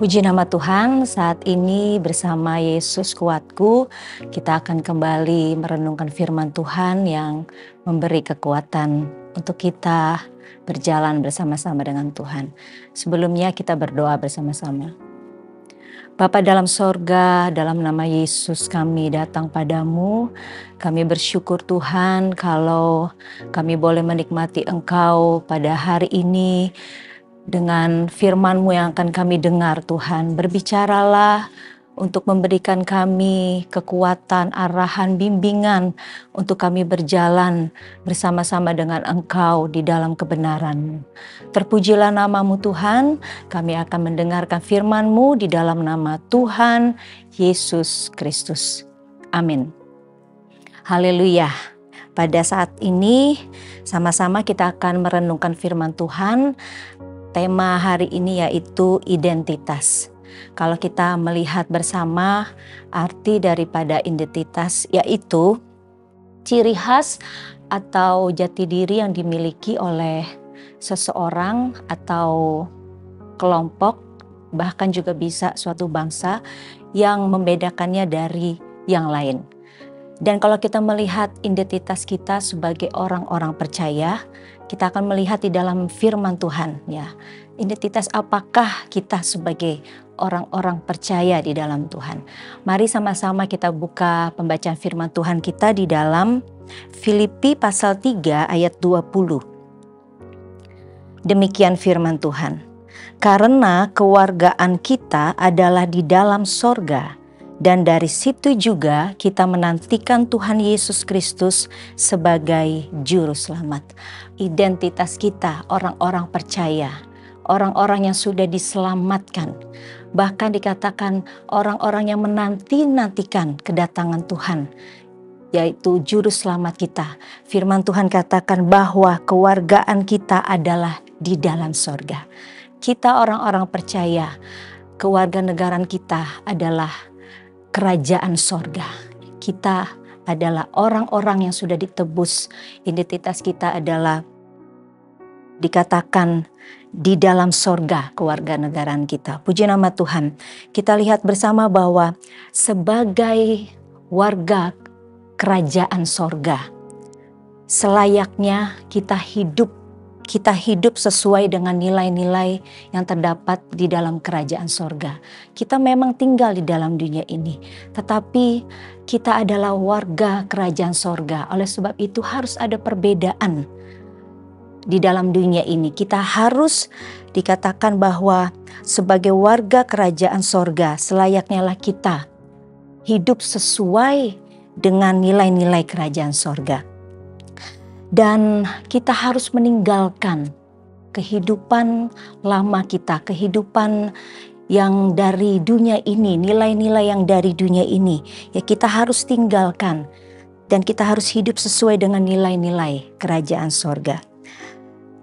Puji nama Tuhan, saat ini bersama Yesus Kuatku, kita akan kembali merenungkan firman Tuhan yang memberi kekuatan untuk kita berjalan bersama-sama dengan Tuhan. Sebelumnya kita berdoa bersama-sama. Bapa dalam sorga, dalam nama Yesus kami datang padamu. Kami bersyukur Tuhan kalau kami boleh menikmati Engkau pada hari ini. Dengan firman-Mu yang akan kami dengar Tuhan, berbicaralah untuk memberikan kami kekuatan, arahan, bimbingan untuk kami berjalan bersama-sama dengan Engkau di dalam kebenaran-Mu. Terpujilah nama-Mu Tuhan, kami akan mendengarkan firman-Mu di dalam nama Tuhan Yesus Kristus. Amin. Haleluya. Pada saat ini sama-sama kita akan merenungkan firman Tuhan. Tema hari ini yaitu identitas. Kalau kita melihat bersama arti daripada identitas yaitu ciri khas atau jati diri yang dimiliki oleh seseorang atau kelompok, bahkan juga bisa suatu bangsa yang membedakannya dari yang lain. Dan kalau kita melihat identitas kita sebagai orang-orang percaya, kita akan melihat di dalam firman Tuhan ya. Identitas apakah kita sebagai orang-orang percaya di dalam Tuhan. Mari sama-sama kita buka pembacaan firman Tuhan kita di dalam Filipi pasal 3 ayat 20. Demikian firman Tuhan. Karena kewargaan kita adalah di dalam sorga. Dan dari situ juga kita menantikan Tuhan Yesus Kristus sebagai Juru Selamat. Identitas kita orang-orang percaya, orang-orang yang sudah diselamatkan. Bahkan dikatakan orang-orang yang menanti-nantikan kedatangan Tuhan, yaitu Juru Selamat kita. Firman Tuhan katakan bahwa kewargaan kita adalah di dalam sorga. Kita orang-orang percaya, kewarganegaraan kita adalah kerajaan sorga. Kita adalah orang-orang yang sudah ditebus. Identitas kita adalah dikatakan di dalam sorga kewarganegaraan kita. Puji nama Tuhan. Kita lihat bersama bahwa sebagai warga kerajaan sorga, selayaknya kita hidup sesuai dengan nilai-nilai yang terdapat di dalam kerajaan sorga. Kita memang tinggal di dalam dunia ini, tetapi kita adalah warga kerajaan sorga. Oleh sebab itu harus ada perbedaan di dalam dunia ini. Kita harus dikatakan bahwa sebagai warga kerajaan sorga, selayaknya lah kita hidup sesuai dengan nilai-nilai kerajaan sorga. Dan kita harus meninggalkan kehidupan lama kita, kehidupan yang dari dunia ini, nilai-nilai yang dari dunia ini. Ya kita harus tinggalkan dan kita harus hidup sesuai dengan nilai-nilai kerajaan sorga.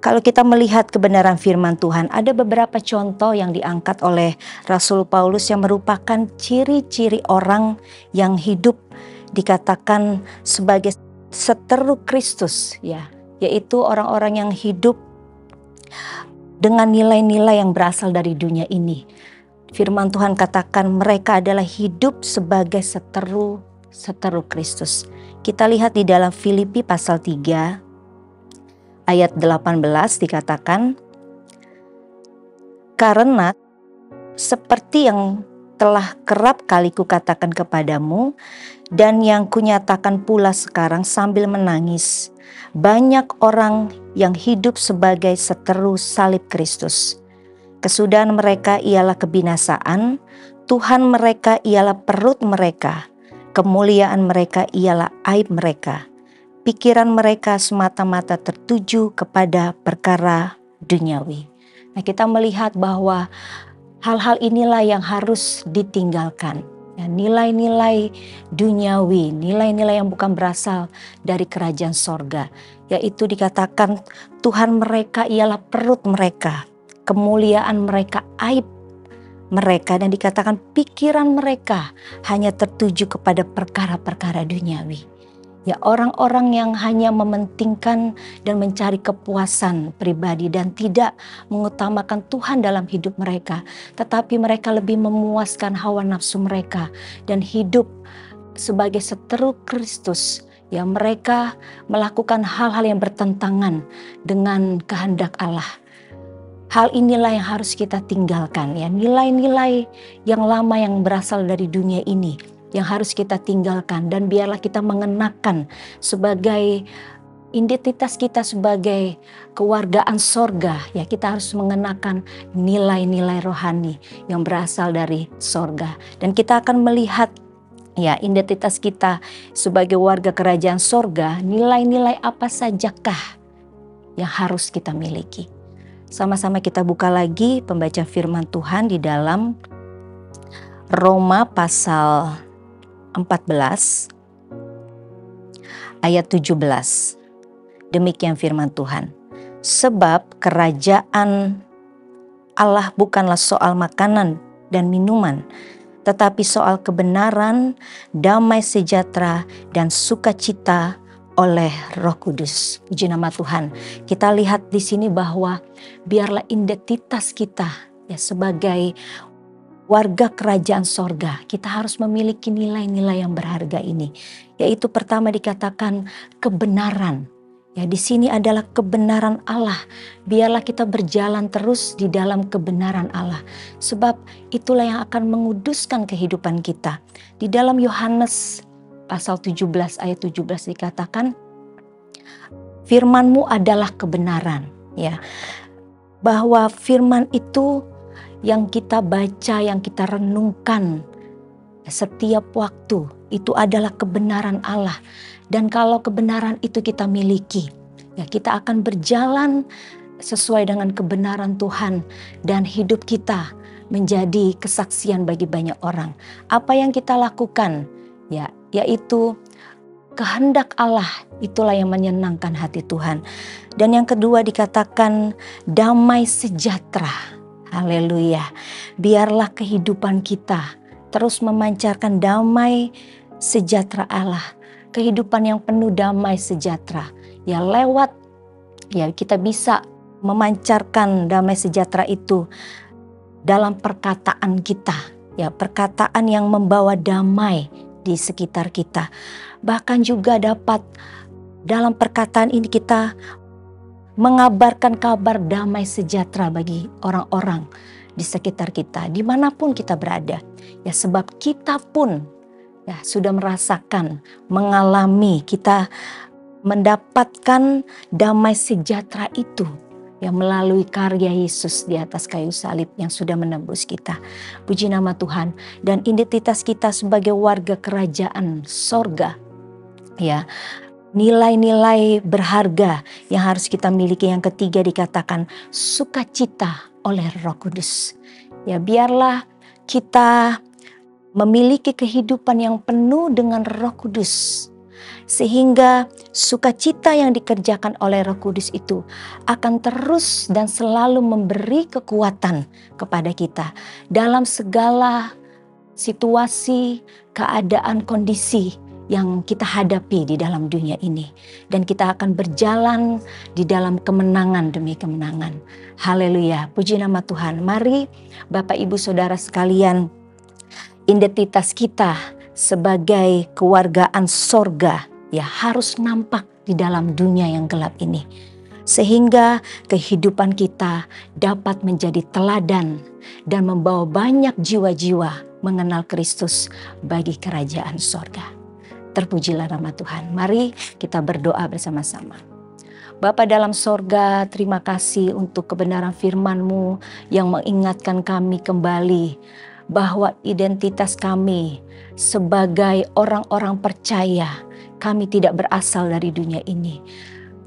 Kalau kita melihat kebenaran firman Tuhan, ada beberapa contoh yang diangkat oleh Rasul Paulus yang merupakan ciri-ciri orang yang hidup dikatakan sebagai seteru Kristus ya, yaitu orang-orang yang hidup dengan nilai-nilai yang berasal dari dunia ini. Firman Tuhan katakan mereka adalah hidup sebagai seteru Kristus. Kita lihat di dalam Filipi pasal 3 ayat 18 dikatakan, karena seperti yang telah kerap kali kukatakan kepadamu dan yang kunyatakan pula sekarang sambil menangis, banyak orang yang hidup sebagai seteru salib Kristus. Kesudahan mereka ialah kebinasaan, Tuhan mereka ialah perut mereka, kemuliaan mereka ialah aib mereka. Pikiran mereka semata-mata tertuju kepada perkara duniawi. Nah, kita melihat bahwa hal-hal inilah yang harus ditinggalkan. Ya, nilai-nilai duniawi, nilai-nilai yang bukan berasal dari kerajaan sorga. Yaitu dikatakan Tuhan mereka ialah perut mereka, kemuliaan mereka aib mereka. Dan dikatakan pikiran mereka hanya tertuju kepada perkara-perkara duniawi. Ya, orang-orang yang hanya mementingkan dan mencari kepuasan pribadi dan tidak mengutamakan Tuhan dalam hidup mereka, tetapi mereka lebih memuaskan hawa nafsu mereka dan hidup sebagai seteru Kristus. Ya, mereka melakukan hal-hal yang bertentangan dengan kehendak Allah. Hal inilah yang harus kita tinggalkan, ya, nilai-nilai yang lama yang berasal dari dunia ini yang harus kita tinggalkan, dan biarlah kita mengenakan sebagai identitas kita sebagai kewargaan sorga. Ya, kita harus mengenakan nilai-nilai rohani yang berasal dari sorga, dan kita akan melihat ya identitas kita sebagai warga kerajaan sorga. Nilai-nilai apa sajakah yang harus kita miliki? Sama-sama kita buka lagi pembaca firman Tuhan di dalam Roma pasal 14 ayat 17. Demikian firman Tuhan. Sebab kerajaan Allah bukanlah soal makanan dan minuman, tetapi soal kebenaran, damai sejahtera, dan sukacita oleh Roh Kudus. Puji nama Tuhan. Kita lihat di sini bahwa biarlah identitas kita ya sebagai warga kerajaan sorga, kita harus memiliki nilai-nilai yang berharga ini. Yaitu pertama dikatakan kebenaran. Ya, di sini adalah kebenaran Allah. Biarlah kita berjalan terus di dalam kebenaran Allah. Sebab itulah yang akan menguduskan kehidupan kita. Di dalam Yohanes pasal 17 ayat 17 dikatakan, firman-Mu adalah kebenaran. Ya, bahwa firman itu yang kita baca, yang kita renungkan setiap waktu, itu adalah kebenaran Allah. Dan kalau kebenaran itu kita miliki, ya kita akan berjalan sesuai dengan kebenaran Tuhan, dan hidup kita menjadi kesaksian bagi banyak orang. Apa yang kita lakukan, ya, yaitu kehendak Allah, itulah yang menyenangkan hati Tuhan. Dan yang kedua dikatakan damai sejahtera. Haleluya. Biarlah kehidupan kita terus memancarkan damai sejahtera Allah. Kehidupan yang penuh damai sejahtera. Ya, lewat ya kita bisa memancarkan damai sejahtera itu dalam perkataan kita. Ya, perkataan yang membawa damai di sekitar kita. Bahkan juga dapat dalam perkataan ini kita mengabarkan kabar damai sejahtera bagi orang-orang di sekitar kita, dimanapun kita berada. Ya, sebab kita pun ya sudah merasakan, mengalami, kita mendapatkan damai sejahtera itu ya melalui karya Yesus di atas kayu salib yang sudah menembus kita. Puji nama Tuhan. Dan identitas kita sebagai warga kerajaan sorga, ya, nilai-nilai berharga yang harus kita miliki. Yang ketiga dikatakan sukacita oleh Roh Kudus. Ya, biarlah kita memiliki kehidupan yang penuh dengan Roh Kudus. Sehingga sukacita yang dikerjakan oleh Roh Kudus itu akan terus dan selalu memberi kekuatan kepada kita dalam segala situasi, keadaan, kondisi yang kita hadapi di dalam dunia ini. Dan kita akan berjalan di dalam kemenangan demi kemenangan. Haleluya, puji nama Tuhan. Mari Bapak Ibu Saudara sekalian, identitas kita sebagai kewargaan sorga ya harus nampak di dalam dunia yang gelap ini. Sehingga kehidupan kita dapat menjadi teladan dan membawa banyak jiwa-jiwa mengenal Kristus bagi kerajaan sorga. Terpujilah nama Tuhan. Mari kita berdoa bersama-sama. Bapa dalam sorga, terima kasih untuk kebenaran firman-Mu yang mengingatkan kami kembali bahwa identitas kami sebagai orang-orang percaya, kami tidak berasal dari dunia ini.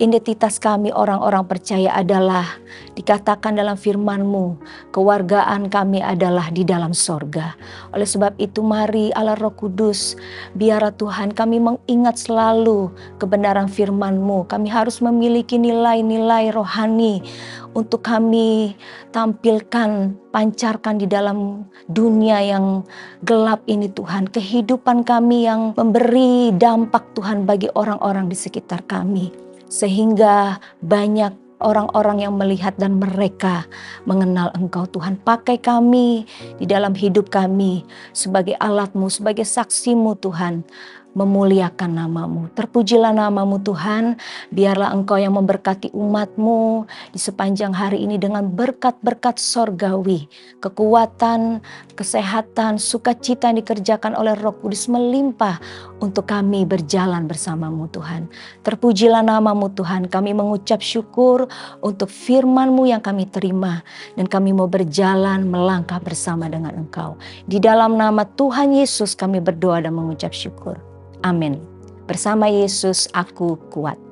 Identitas kami orang-orang percaya adalah dikatakan dalam firman-Mu, kewargaan kami adalah di dalam sorga. Oleh sebab itu mari Allah Roh Kudus, biarlah Tuhan kami mengingat selalu kebenaran firman-Mu. Kami harus memiliki nilai-nilai rohani untuk kami tampilkan, pancarkan di dalam dunia yang gelap ini Tuhan. Kehidupan kami yang memberi dampak Tuhan bagi orang-orang di sekitar kami. Sehingga banyak orang-orang yang melihat dan mereka mengenal Engkau Tuhan. Pakai kami di dalam hidup kami sebagai alat-Mu, sebagai saksi-Mu Tuhan. Memuliakan nama-Mu. Terpujilah nama-Mu Tuhan. Biarlah Engkau yang memberkati umat-Mu di sepanjang hari ini dengan berkat-berkat sorgawi. Kekuatan, kesehatan, sukacita yang dikerjakan oleh Roh Kudus melimpah untuk kami berjalan bersama-Mu Tuhan. Terpujilah nama-Mu Tuhan. Kami mengucap syukur untuk firman-Mu yang kami terima. Dan kami mau berjalan melangkah bersama dengan Engkau. Di dalam nama Tuhan Yesus kami berdoa dan mengucap syukur. Amin. Bersama Yesus aku kuat.